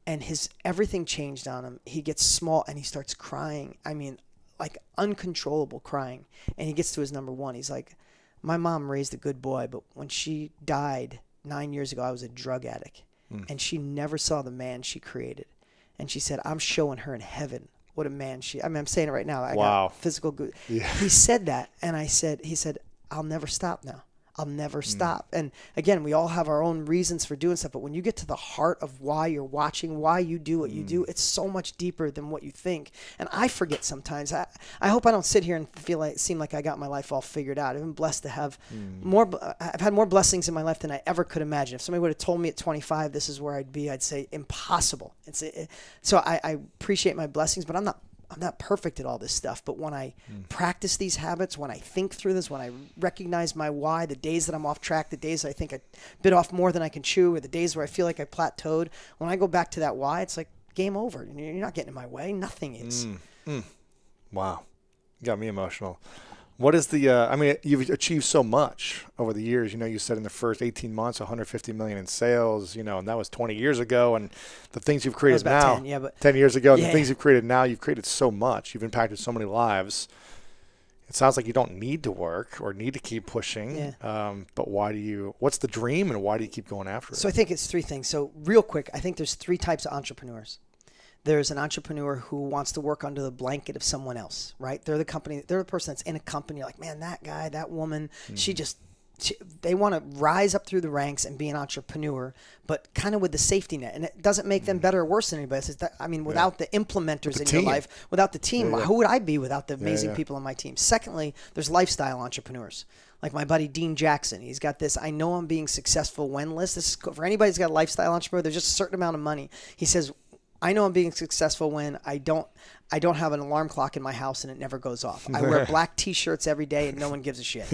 and everything changed on him. He gets small, and he starts crying. I mean, like uncontrollable crying. And he gets to his number 1. He's like, my mom raised a good boy, but when she died 9 years ago, I was a drug addict. And she never saw the man she created. And she said, I'm showing her in heaven what a man I'm saying it right now. I got physical good. Yeah. He said that, and he said, I'll never stop now. I'll never stop. And again, we all have our own reasons for doing stuff, but when you get to the heart of why you're watching, why you do what you do, it's so much deeper than what you think. And I forget sometimes. I hope I don't sit here and seem like I got my life all figured out. I've been blessed to have I've had more blessings in my life than I ever could imagine. If somebody would have told me at 25 this is where I'd be, I'd say impossible. So I appreciate my blessings, but I'm not not perfect at all this stuff, but when I practice these habits, when I think through this, when I recognize my why, the days that I'm off track, the days I think I bit off more than I can chew, or the days where I feel like I plateaued, when I go back to that why, it's like game over. You're not getting in my way. Nothing is. Wow. You got me emotional. What is the, I mean, you've achieved so much over the years. You know, you said in the first 18 months, 150 million in sales, you know, and that was 20 years ago. And the things you've created now, 10, yeah, but 10 years ago, the things you've created now, you've created so much. You've impacted so many lives. It sounds like you don't need to work or need to keep pushing. Yeah. But what's the dream and why do you keep going after it? So I think it's three things. So real quick, I think there's three types of entrepreneurs. There's an entrepreneur who wants to work under the blanket of someone else, right? They're the person that's in a company. You're like, man, that guy, that woman, they want to rise up through the ranks and be an entrepreneur, but kind of with the safety net. And it doesn't make them better or worse than anybody else. Without the implementers in your life, without the team, who would I be without the amazing people on my team? Secondly, there's lifestyle entrepreneurs. Like my buddy Dean Jackson, he's got this I know I'm being successful when list. This is for anybody who's got a lifestyle entrepreneur, there's just a certain amount of money. He says, I know I'm being successful when I don't have an alarm clock in my house and it never goes off. I wear black T-shirts every day and no one gives a shit.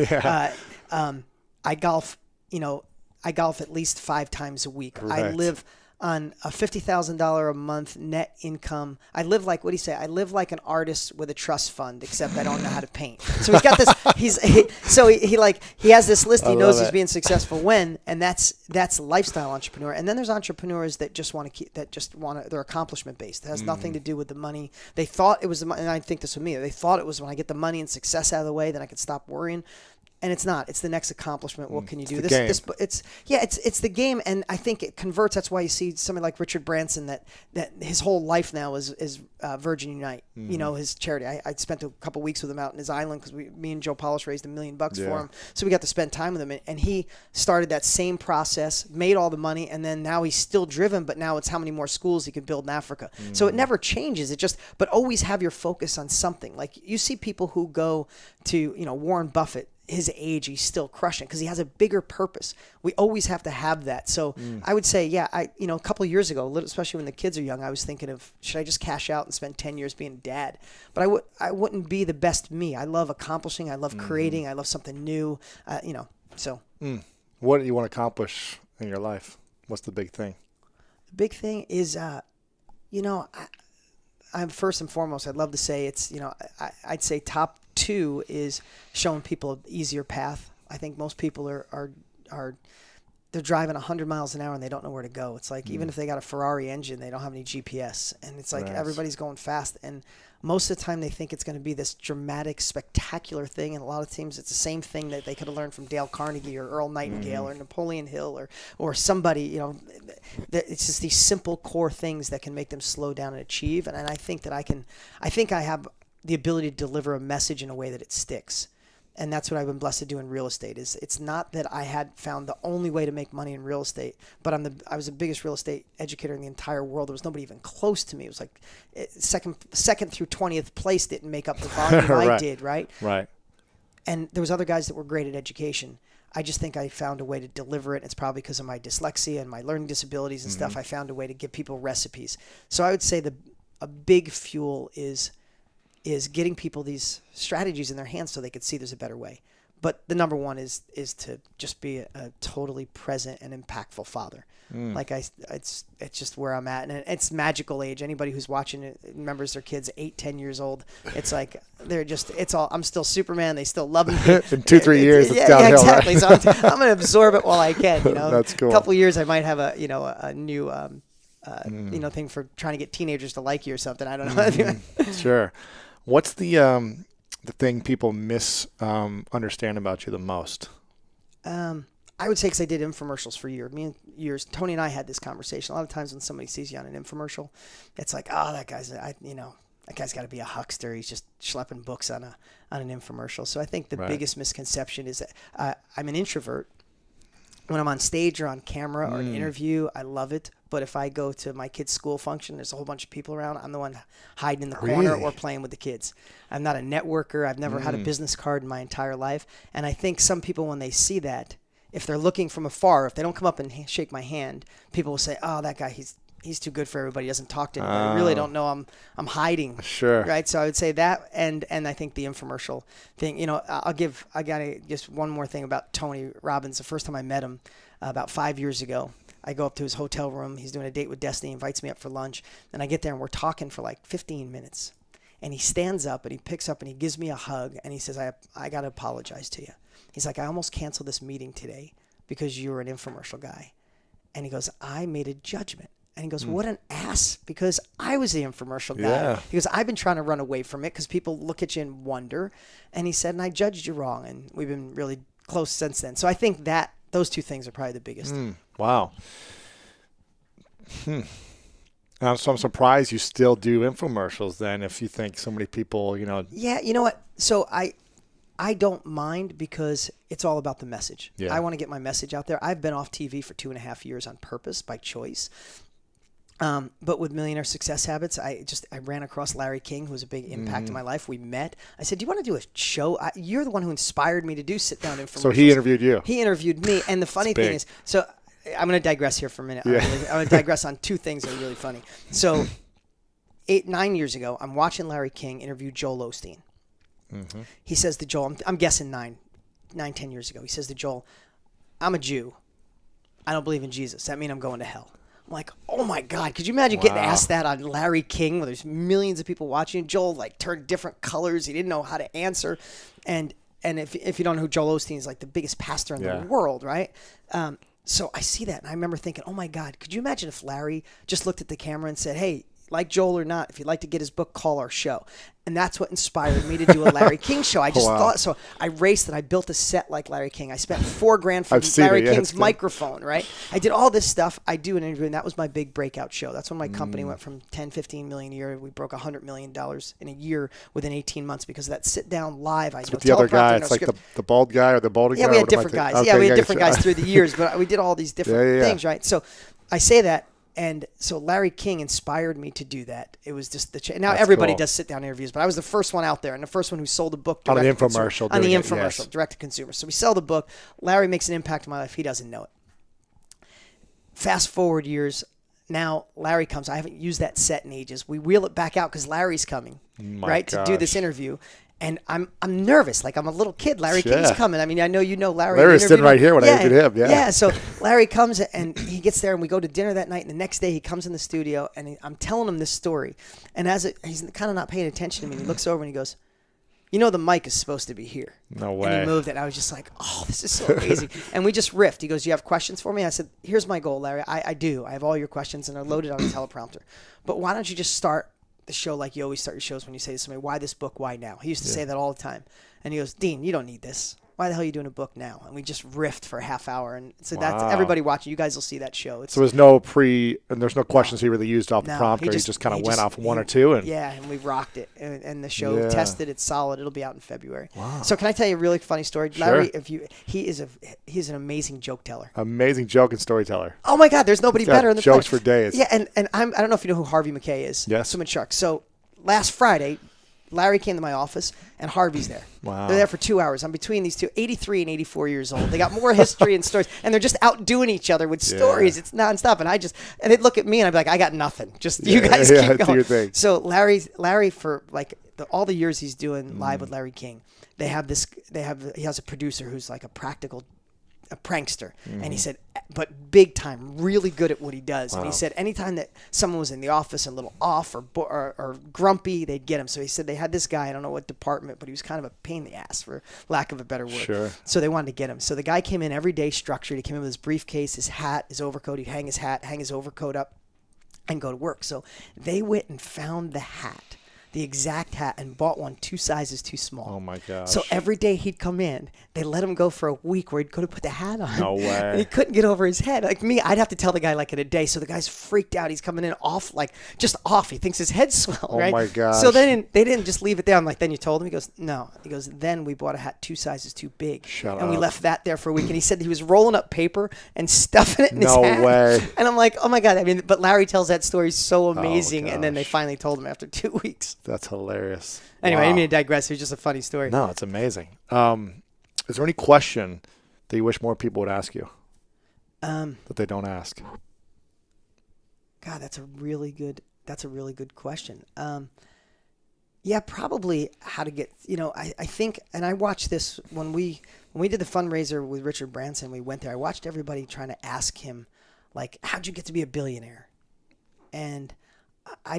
I golf, I golf at least 5 times a week. Right. I live on a $50,000 a month net income. I live like, what do you say? I live like an artist with a trust fund, except I don't know how to paint. So he's got this, he has this list. He knows he's being successful when, and that's lifestyle entrepreneur. And then there's entrepreneurs that just want to they're accomplishment based. It has nothing to do with the money. They thought it was the money, and I think this with me. They thought it was when I get the money and success out of the way, then I could stop worrying. And it's not. It's the next accomplishment. What can you do? It's the game, and I think it converts. That's why you see somebody like Richard Branson that his whole life now is Virgin Unite. His charity. I spent a couple weeks with him out in his island because me and Joe Polish raised $1 million for him, so we got to spend time with him. And he started that same process, made all the money, and then now he's still driven. But now it's how many more schools he could build in Africa. So it never changes. But always have your focus on something. Like you see people who go to Warren Buffett. His age, he's still crushing because he has a bigger purpose. We always have to have that. So I would say, a couple of years ago, especially when the kids are young, I was thinking of, should I just cash out and spend 10 years being a dad? But I wouldn't be the best me. I love accomplishing. I love creating. I love something new. So. What do you want to accomplish in your life? What's the big thing? The big thing is, I'm first and foremost, I'd love to say it's, I'd say top 2 is showing people an easier path. I think most people are they're driving 100 miles an hour and they don't know where to go. It's like even if they got a Ferrari engine, they don't have any GPS, and it's like everybody's going fast. And most of the time they think it's going to be this dramatic, spectacular thing. And a lot of times it's the same thing that they could have learned from Dale Carnegie or Earl Nightingale or Napoleon Hill or somebody, it's just these simple core things that can make them slow down and achieve. And I think that I have the ability to deliver a message in a way that it sticks. And that's what I've been blessed to do in real estate. It's not that I had found the only way to make money in real estate, but I was the biggest real estate educator in the entire world. There was nobody even close to me. It was like second through 20th place didn't make up the volume I did, right? Right. And there was other guys that were great at education. I just think I found a way to deliver it. It's probably because of my dyslexia and my learning disabilities and stuff. I found a way to give people recipes. So I would say a big fuel is getting people these strategies in their hands so they could see there's a better way. But the number one is to just be a totally present and impactful father. It's just where I'm at, and it's magical age. Anybody who's watching it remembers their kids 8, 10 years old. It's like I'm still Superman. They still love me. In 2-3 years, it's downhill. Exactly. Right? So I'm going to absorb it while I can. That's cool. A couple of years, I might have a new thing for trying to get teenagers to like you or something. I don't know. Sure. What's the thing people misunderstand about you the most? I would say because I did infomercials for years. Tony and I had this conversation. A lot of times when somebody sees you on an infomercial, it's like, oh, that guy's got to be a huckster. He's just schlepping books on an infomercial. So I think the biggest misconception is that I'm an introvert. When I'm on stage or on camera or an interview, I love it. But if I go to my kid's school function, there's a whole bunch of people around. I'm the one hiding in the corner or playing with the kids. I'm not a networker. I've never had a business card in my entire life. And I think some people, when they see that, if they're looking from afar, if they don't come up and shake my hand, people will say, oh, that guy, he's too good for everybody. He doesn't talk to anybody. I really don't know. I'm hiding. Sure. Right. So I would say that, and I think the infomercial thing. You know, I gotta just one more thing about Tony Robbins. The first time I met him, about 5 years ago, I go up to his hotel room. He's doing a date with Destiny. Invites me up for lunch, and I get there and we're talking for like 15 minutes. And he stands up and he picks up and he gives me a hug and he says, I got to apologize to you. He's like, I almost canceled this meeting today because you were an infomercial guy. And he goes, I made a judgment. And he goes, what an ass, because I was the infomercial guy. Yeah. He goes, I've been trying to run away from it because people look at you and wonder. And he said, and I judged you wrong. And we've been really close since then. So I think that those two things are probably the biggest. Wow. So I'm surprised you still do infomercials then if you think so many people, you know. Yeah, you know what? So I don't mind because it's all about the message. Yeah. I want to get my message out there. I've been off TV for 2.5 years on purpose, by choice. But with Millionaire Success Habits, I ran across Larry King, who was a big impact in my life. We met. I said, do you want to do a show? You're the one who inspired me to do sit-down infomercials. So he interviewed you. He interviewed me. And the funny thing is, so I'm going to digress here for a minute. Yeah. I'm going to digress on two things that are really funny. So 9 years ago, I'm watching Larry King interview Joel Osteen. Mm-hmm. He says to Joel, I'm guessing 10 years ago, he says to Joel, I'm a Jew. I don't believe in Jesus. That means I'm going to hell. I'm like, oh my God, could you imagine getting asked that on Larry King where there's millions of people watching? Joel like turned different colors. He didn't know how to answer. And if you don't know who Joel Osteen is, like the biggest pastor in the world, right? So I see that and I remember thinking, oh my God, could you imagine if Larry just looked at the camera and said, hey, like Joel or not, if you'd like to get his book, call our show. And that's what inspired me to do a Larry King show. I just thought, so I raced and I built a set like Larry King. I spent $4,000 for Larry King's microphone, right? I did all this stuff. I do an interview, and that was my big breakout show. That's when my company went from 10, 15 million a year. We broke $100 million in a year within 18 months because of that sit down live. I know the other guy, it's like the bald guy or the balding guy? Yeah, we had different guys. Okay, we had different guys through the years, but we did all these different things, right? So I say that. And so Larry King inspired me to do that. It was just now everybody does sit down interviews, but I was the first one out there and the first one who sold a book on the infomercial. Direct to consumer. So we sell the book. Larry makes an impact in my life. He doesn't know it. Fast forward years. Now Larry comes. I haven't used that set in ages. We wheel it back out because Larry's coming, to do this interview. And I'm nervous, like I'm a little kid. Larry King's coming. I mean, I know you know Larry. Larry's sitting right here when I interviewed him. Yeah. So Larry comes and he gets there, and we go to dinner that night. And the next day, he comes in the studio, and I'm telling him this story. And he's kind of not paying attention to me. And he looks over and he goes, "You know, the mic is supposed to be here." No way. And he moved it. And I was just like, "Oh, this is so amazing." And we just riffed. He goes, "You have questions for me?" I said, "Here's my goal, Larry. I do. I have all your questions, and they're loaded on a teleprompter. But why don't you just start the show like you always start your shows when you say to somebody, why this book, why now?" He used to say that all the time. And he goes, "Dean, you don't need this. Why the hell are you doing a book now?" And we just riffed for a half hour. And so that's everybody watching. You guys will see that show. So there's no and there's no questions he really used off the prompter. He just kind of went off one or two. And we rocked it. And the show tested. It's solid. It'll be out in February. Wow. So can I tell you a really funny story? Sure. Larry, he's an amazing joke teller. Amazing joke and storyteller. Oh my God, there's nobody better in the jokes for days. Yeah, and I don't know if you know who Harvey McKay is. Yes. Summit Shark. So last Friday, Larry came to my office, and Harvey's there. Wow. They're there for 2 hours. I'm between these two, 83 and 84 years old. They got more history and stories, and they're just outdoing each other with stories. It's nonstop. And they'd look at me, and I'd be like, I got nothing. Just you guys keep going. Do your thing. So Larry for like all the years he's doing live with Larry King, he has a producer who's like a prankster. And he said, but big time, really good at what he does. Wow. And he said anytime that someone was in the office a little off or grumpy, they'd get him. So he said they had this guy, I don't know what department, but he was kind of a pain in the ass, for lack of a better word. Sure. So they wanted to get him. So the guy came in every day structured. He came in with his briefcase, his hat, his overcoat. He'd hang his hat, hang his overcoat up, and go to work. So they went and found the hat, the exact hat, and bought one 2 sizes too small. Oh my gosh. So every day he'd come in, they let him go for a week where he'd go to put the hat on. No way. And he couldn't get over his head. Like me, I'd have to tell the guy like in a day. So the guy's freaked out. He's coming in off, like just off. He thinks his head's swelled, right? Oh my gosh. So then they didn't just leave it there. I'm like, then you told him? He goes, no. He goes, then we bought a hat 2 sizes too big. Shut and up. we left that there for a week. And he said he was rolling up paper and stuffing it in his hat. No way. And I'm like, oh my God. I mean, but Larry tells that story so amazing. Oh, and then they finally told him after 2 weeks. That's hilarious. Anyway, I didn't mean to digress. It was just a funny story. No, it's amazing. Is there any question that you wish more people would ask you that they don't ask? God, that's a really good question. Yeah, probably how to get, I think, and I watched this when we did the fundraiser with Richard Branson, we went there, I watched everybody trying to ask him, like, how'd you get to be a billionaire? And I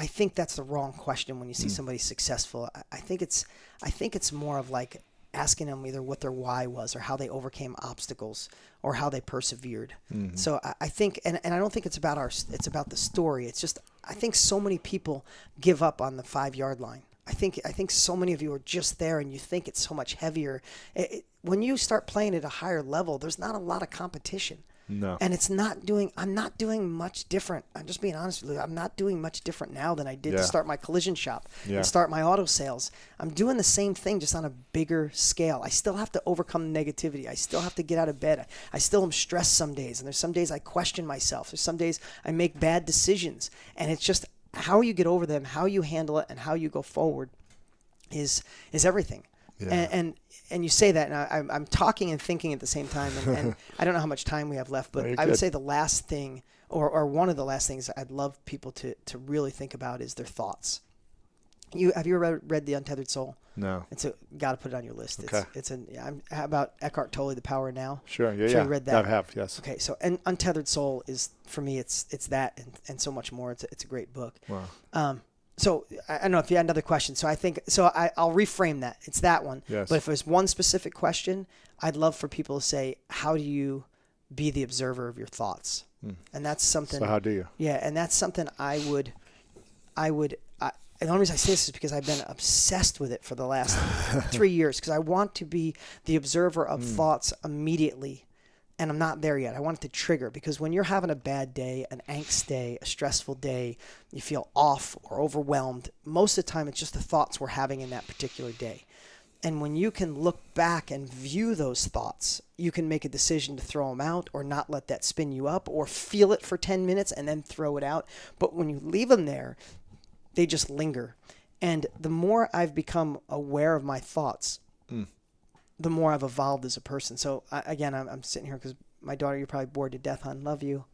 think that's the wrong question when you see somebody successful. I think it's more of like asking them either what their why was or how they overcame obstacles or how they persevered. Mm-hmm. So I think, and I don't think it's about the story. It's just, I think so many people give up on the 5-yard line. I think so many of you are just there and you think it's so much heavier. When you start playing at a higher level, there's not a lot of competition. No. And I'm not doing much different. I'm just being honest with you. I'm not doing much different now than I did to start my collision shop and start my auto sales. I'm doing the same thing, just on a bigger scale. I still have to overcome negativity. I still have to get out of bed. I still am stressed some days. And there's some days I question myself. There's some days I make bad decisions. And it's just how you get over them, how you handle it, and how you go forward is everything. Yeah. And you say that, and I'm talking and thinking at the same time, and I don't know how much time we have left, but I would say the last thing, or one of the last things I'd love people to really think about is their thoughts. Have you ever read The Untethered Soul? No. Got to put it on your list. Okay. How about Eckhart Tolle, The Power of Now? Sure. Yeah. You read that? I have. Yes. Okay. So, and Untethered Soul is, for me, it's that and so much more. It's a great book. Wow. So I don't know if you had another question. So I'll reframe that. It's that one. Yes. But if there's one specific question, I'd love for people to say, how do you be the observer of your thoughts? And that's something. So how do you? Yeah, and that's something I would. And the only reason I say this is because I've been obsessed with it for the last 3 years, because I want to be the observer of thoughts immediately. And I'm not there yet. I want it to trigger, because when you're having a bad day, an angst day, a stressful day, you feel off or overwhelmed, most of the time it's just the thoughts we're having in that particular day. And when you can look back and view those thoughts, you can make a decision to throw them out or not let that spin you up, or feel it for 10 minutes and then throw it out. But when you leave them there, they just linger. And the more I've become aware of my thoughts, the more I've evolved as a person. So again, I'm sitting here because my daughter, you're probably bored to death, hon. Love you.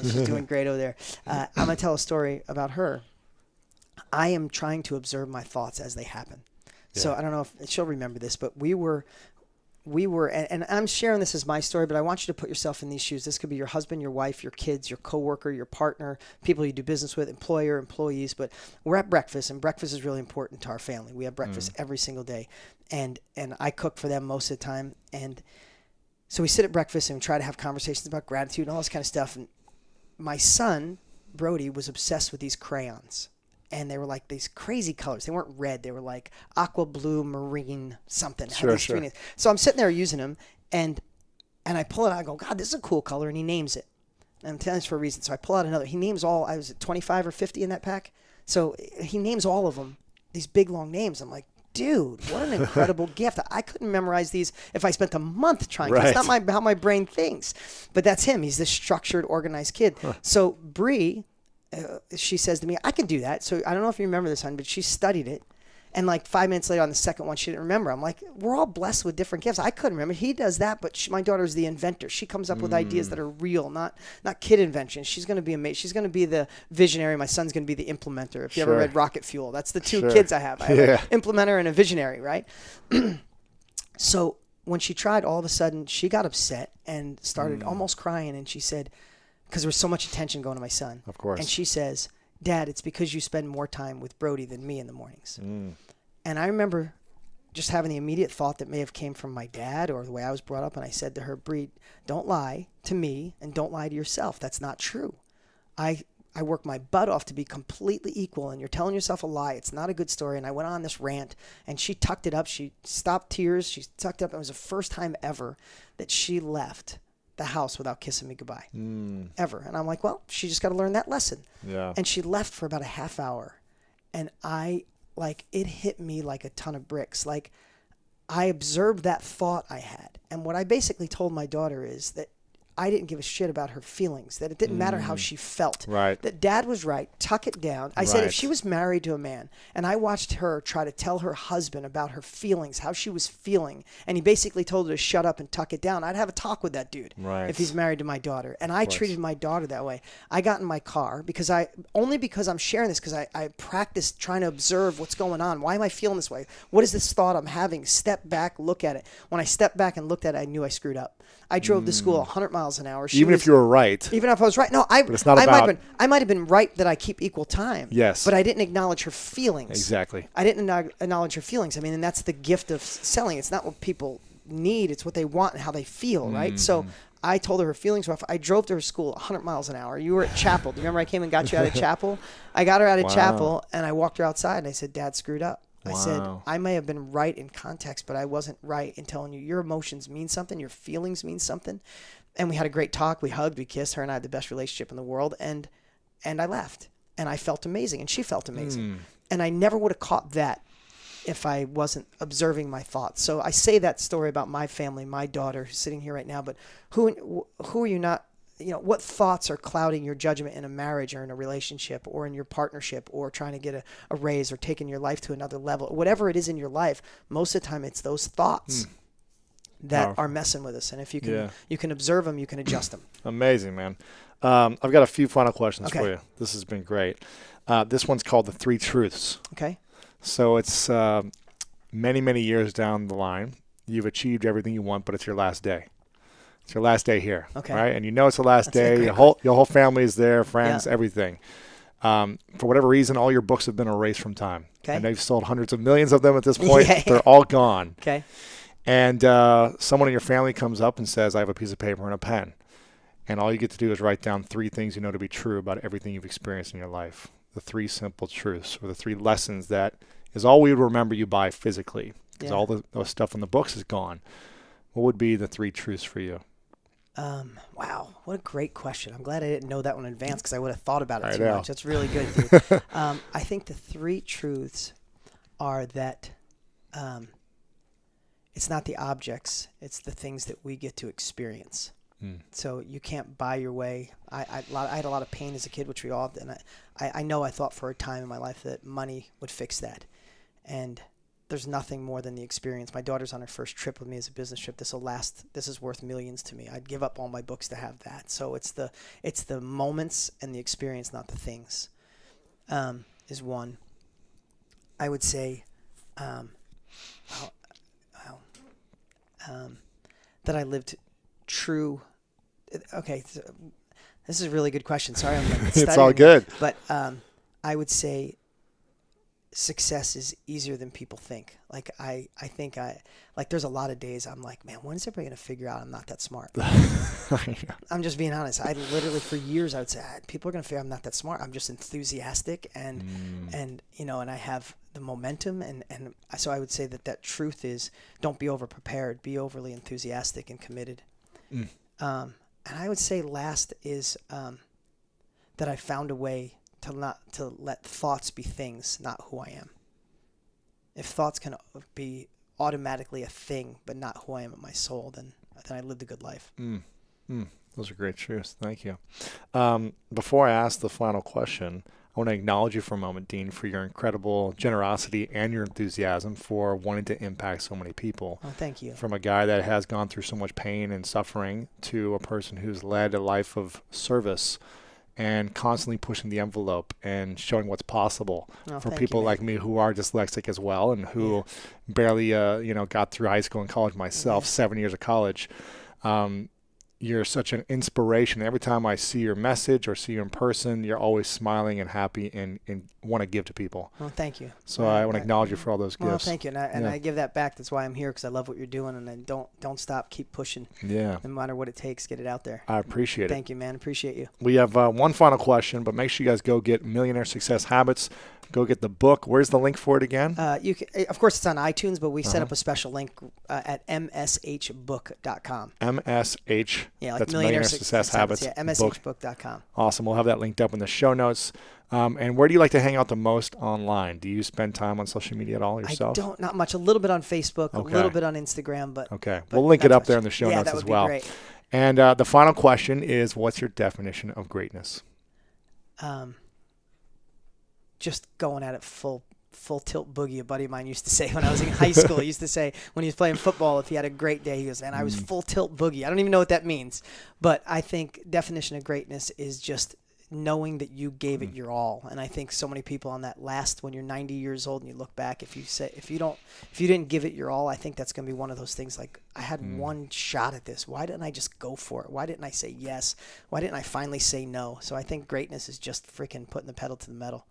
She's doing great over there. I'm going to tell a story about her. I am trying to observe my thoughts as they happen. Yeah. So I don't know if she'll remember this, but we were, and I'm sharing this as my story, but I want you to put yourself in these shoes. This could be your husband, your wife, your kids, your coworker, your partner, people you do business with, employer, employees. But we're at breakfast, and breakfast is really important to our family. We have breakfast every single day, and I cook for them most of the time. And so we sit at breakfast and we try to have conversations about gratitude and all this kind of stuff. And my son, Brody, was obsessed with these crayons. And they were like these crazy colors. They weren't red. They were like aqua blue, marine, something. Sure. So I'm sitting there using them, and I pull it out. I go, God, this is a cool color. And he names it. And I'm telling this for a reason. So I pull out another. He names all. I was at 25 or 50 in that pack. So he names all of them, these big, long names. I'm like, dude, what an incredible gift. I couldn't memorize these if I spent a month trying. Right. It's not how my brain thinks. But that's him. He's this structured, organized kid. Huh. So Bree, she says to me, I can do that. So I don't know if you remember this, hon, but she studied it. And like 5 minutes later on the second one, she didn't remember. I'm like, we're all blessed with different gifts. I couldn't remember. He does that, but my daughter's the inventor. She comes up with ideas that are real, not kid inventions. She's going to be amazing. She's going to be the visionary. My son's going to be the implementer. If you ever read Rocket Fuel, that's the two kids I have. I have an implementer and a visionary, right? So when she tried, all of a sudden, she got upset and started almost crying. And she said, because there was so much attention going to my son. Of course. And she says, Dad, it's because you spend more time with Brody than me in the mornings. And I remember just having the immediate thought that may have came from my dad or the way I was brought up. And I said to her, Bree, don't lie to me and don't lie to yourself. That's not true. I work my butt off to be completely equal, and you're telling yourself a lie. It's not a good story. And I went on this rant, and she tucked it up. She stopped tears. She tucked it up. It was the first time ever that she left the house without kissing me goodbye, ever. And I'm like, well, she just got to learn that lesson. Yeah. And she left for about a half hour, and it hit me like a ton of bricks. Like, I observed that thought I had. And what I basically told my daughter is that I didn't give a shit about her feelings, that it didn't matter how she felt. Right. That Dad was right. Tuck it down. I said if Right. she was married to a man and I watched her try to tell her husband about her feelings, how she was feeling, and he basically told her to shut up and tuck it down, I'd have a talk with that dude Right. if he's married to my daughter. And I treated my daughter that way. I got in my car because I'm sharing this because I practiced trying to observe what's going on. Why am I feeling this way? What is this thought I'm having? Step back, look at it. When I stepped back and looked at it, I knew I screwed up. I drove to school 100 miles an hour. Even if you were right. Even if I was right. No, But it's not about... I might have been right that I keep equal time. Yes. But I didn't acknowledge her feelings. Exactly. I didn't acknowledge her feelings. I mean, and that's the gift of selling. It's not what people need. It's what they want and how they feel, right? So I told her feelings were off. I drove to her school 100 miles an hour. You were at chapel. Do you remember I came and got you out of chapel? I got her out of chapel, and I walked her outside, and I said, Dad screwed up. I said, I may have been right in context, but I wasn't right in telling you your emotions mean something, your feelings mean something. And we had a great talk. We hugged, we kissed. Her and I had the best relationship in the world. And I left. And I felt amazing, and she felt amazing. And I never would have caught that if I wasn't observing my thoughts. So I say that story about my family, my daughter who's sitting here right now, but who are you not, what thoughts are clouding your judgment in a marriage or in a relationship or in your partnership or trying to get a raise or taking your life to another level, whatever it is in your life, most of the time it's those thoughts that are messing with us. And if you can observe them, you can adjust them. Amazing, man. I've got a few final questions for you. This has been great. This one's called The Three Truths. Okay. So it's many, many years down the line. You've achieved everything you want, but it's your last day. It's your last day here, right? And you know it's the last day. Your whole family is there, friends, everything. For whatever reason, all your books have been erased from time. Okay. I know you've sold hundreds of millions of them at this point. They're all gone. Okay. And someone in your family comes up and says, I have a piece of paper and a pen. And all you get to do is write down 3 things you know to be true about everything you've experienced in your life. The 3 simple truths, or the 3 lessons that is all we would remember you by physically. Because all the stuff in the books is gone. What would be the 3 truths for you? Wow, what a great question. I'm glad I didn't know that one in advance because I would have thought about it too much. That's really good, dude. I think the 3 truths are that it's not the objects, it's the things that we get to experience. So you can't buy your way. I had a lot of pain as a kid, which we all did. And I know I thought for a time in my life that money would fix that. And there's nothing more than the experience. My daughter's on her first trip with me as a business trip. This is worth millions to me. I'd give up all my books to have that. So it's the moments and the experience, not the things, is one. I would say that I lived true. Okay, so this is a really good question. Sorry, I'm like it's all good. But I would say success is easier than people think. Like I think there's a lot of days I'm like, man, when's everybody gonna figure out I'm not that smart? I'm just being honest. I literally for years I would say people are gonna figure I'm not that smart. I'm just enthusiastic and and I have the momentum and so I would say that truth is don't be over prepared, be overly enthusiastic and committed. And I would say last is that I found a way to let thoughts be things, not who I am. If thoughts can be automatically a thing, but not who I am at my soul, then I lived a good life. Those are great truths. Thank you. Before I ask the final question, I want to acknowledge you for a moment, Dean, for your incredible generosity and your enthusiasm for wanting to impact so many people. Oh, thank you. From a guy that has gone through so much pain and suffering to a person who's led a life of service and constantly pushing the envelope and showing what's possible for people like me who are dyslexic as well and who barely got through high school and college myself, 7 years of college. You're such an inspiration. Every time I see your message or see you in person, you're always smiling and happy and want to give to people. Well, thank you. So I want to acknowledge you for all those gifts. Well, thank you. And I give that back. That's why I'm here, because I love what you're doing, and I don't stop. Keep pushing. Yeah. No matter what it takes, get it out there. I appreciate it. Thank you, man. Appreciate you. We have one final question, but make sure you guys go get Millionaire Success Habits. Go get the book. Where's the link for it again? You can, of course, it's on iTunes, but we set up a special link at mshbook.com. MSH. Yeah, like that's Millionaire Success Habits. Yeah, mshbook.com. Awesome. We'll have that linked up in the show notes. And where do you like to hang out the most online? Do you spend time on social media at all yourself? I don't, not much. A little bit on Facebook, a little bit on Instagram, but we'll link it up there in the show notes that as would well. Be great. And the final question is, what's your definition of greatness? Just going at it full tilt boogie. A buddy of mine used to say when I was in high school, he used to say when he was playing football, if he had a great day, he goes, and I was full tilt boogie. I don't even know what that means. But I think definition of greatness is just knowing that you gave it your all. And I think so many people on that last, when you're 90 years old and you look back, if you didn't give it your all, I think that's going to be one of those things like, I had one shot at this. Why didn't I just go for it? Why didn't I say yes? Why didn't I finally say no? So I think greatness is just freaking putting the pedal to the metal.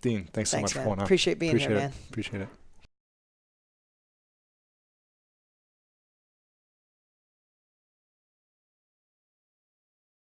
Dean, thanks so much for man. coming on. Appreciate being here, man. Appreciate it.